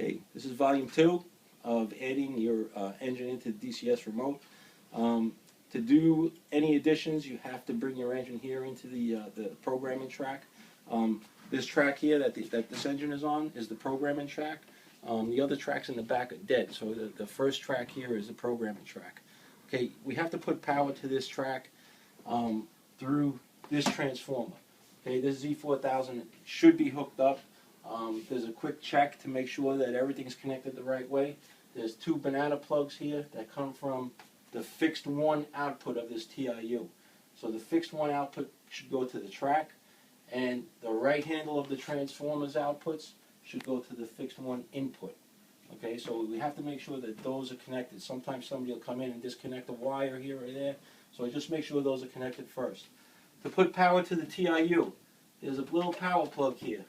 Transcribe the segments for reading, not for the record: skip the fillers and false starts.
Okay, this is volume 2 of adding your engine into the DCS Remote. To do any additions, you have to bring your engine here into the programming track. This track here that this engine is on is the programming track. The other tracks in the back are dead, so the first track here is the programming track. Okay, we have to put power to this track through this transformer. Okay, this Z4000 should be hooked up. There's a quick check to make sure that everything's connected the right way. There's 2 banana plugs here that come from the fixed 1 output of this TIU. So the fixed 1 output should go to the track, and the right handle of the transformer's outputs should go to the fixed 1 input. Okay, so we have to make sure that those are connected. Sometimes somebody will come in and disconnect a wire here or there, so just make sure those are connected first. To put power to the TIU, there's a little power plug here.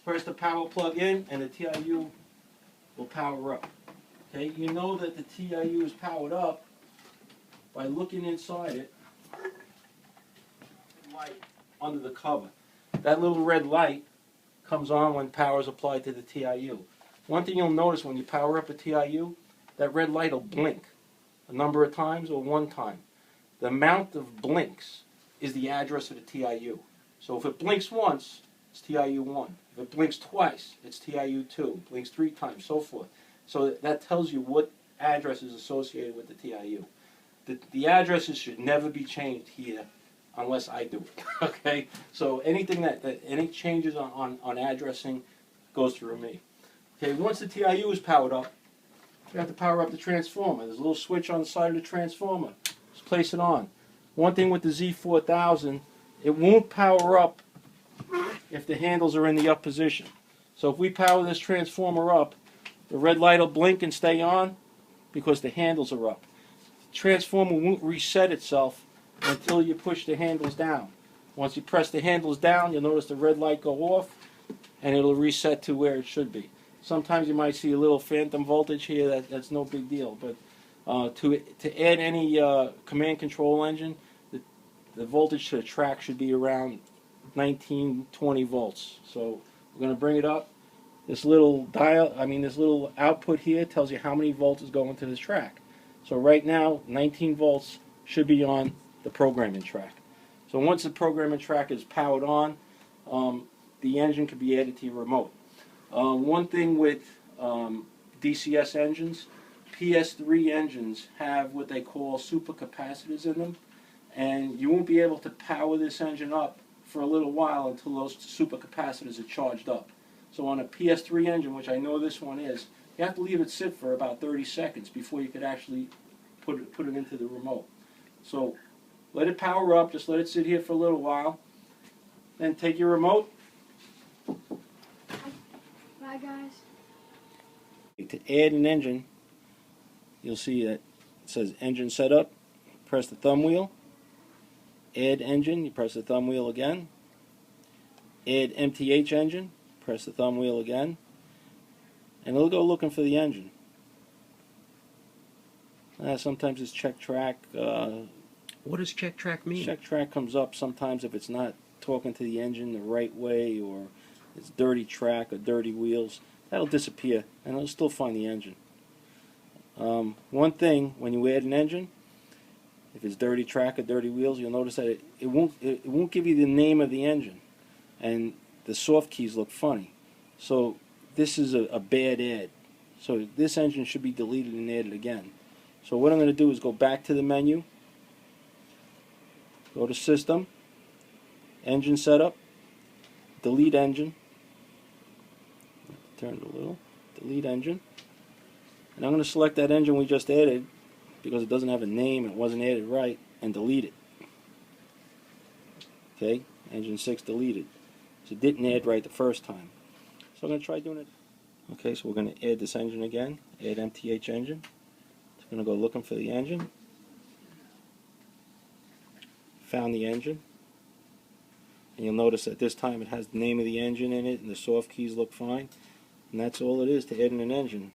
Press the power plug in and the TIU will power up. Okay, you know that the TIU is powered up by looking inside it, light under the cover. That little red light comes on when power is applied to the TIU. One thing you'll notice when you power up a TIU, that red light will blink a number of times or one time. The amount of blinks is the address of the TIU. So if it blinks once, it's TIU 1. If it blinks twice, it's TIU 2. Blinks 3 times, so forth. So that tells you what address is associated with the TIU. The addresses should never be changed here unless I do it. Okay? So anything any changes on addressing goes through me. Okay, once the TIU is powered up, you have to power up the transformer. There's a little switch on the side of the transformer. Just place it on. One thing with the Z4000, it won't power up if the handles are in the up position. So if we power this transformer up, the red light will blink and stay on because the handles are up. The transformer won't reset itself until you push the handles down. Once you press the handles down, you'll notice the red light go off and it'll reset to where it should be. Sometimes you might see a little phantom voltage here, that's no big deal, but to add any command control engine, the voltage to the track should be around 19-20 volts. So we're going to bring it up. This little this little output here tells you how many volts is going to this track. So right now, 19 volts should be on the programming track. So once the programming track is powered on, the engine can be added to your remote. One thing with DCS engines, PS3 engines have what they call supercapacitors in them, and you won't be able to power this engine up for a little while until those supercapacitors are charged up. So on a PS3 engine, which I know this one is, you have to leave it sit for about 30 seconds before you could actually put it into the remote. So let it power up, just let it sit here for a little while, then take your remote. Bye guys. To add an engine, you'll see that it says engine setup. Press the thumb wheel. Add engine, you press the thumb wheel again. Add MTH engine, press the thumb wheel again. And it'll go looking for the engine. Sometimes it's check track. What does check track mean? Check track comes up sometimes if it's not talking to the engine the right way, or it's dirty track or dirty wheels. That'll disappear and it'll still find the engine. One thing, when you add an engine, if it's dirty track or dirty wheels, you'll notice that it won't give you the name of the engine, and the soft keys look funny. So this is a bad add. So this engine should be deleted and added again. So what I'm going to do is go back to the menu, go to System, Engine Setup, Delete Engine, turn it a little, Delete Engine, and I'm going to select that engine we just added because it doesn't have a name and it wasn't added right, and delete it. Okay, engine 6 deleted. So it didn't add right the first time. So I'm going to try doing it. Okay, so we're going to add this engine again, add MTH engine. It's going to go looking for the engine. Found the engine. And you'll notice that this time it has the name of the engine in it and the soft keys look fine. And that's all it is to adding an engine.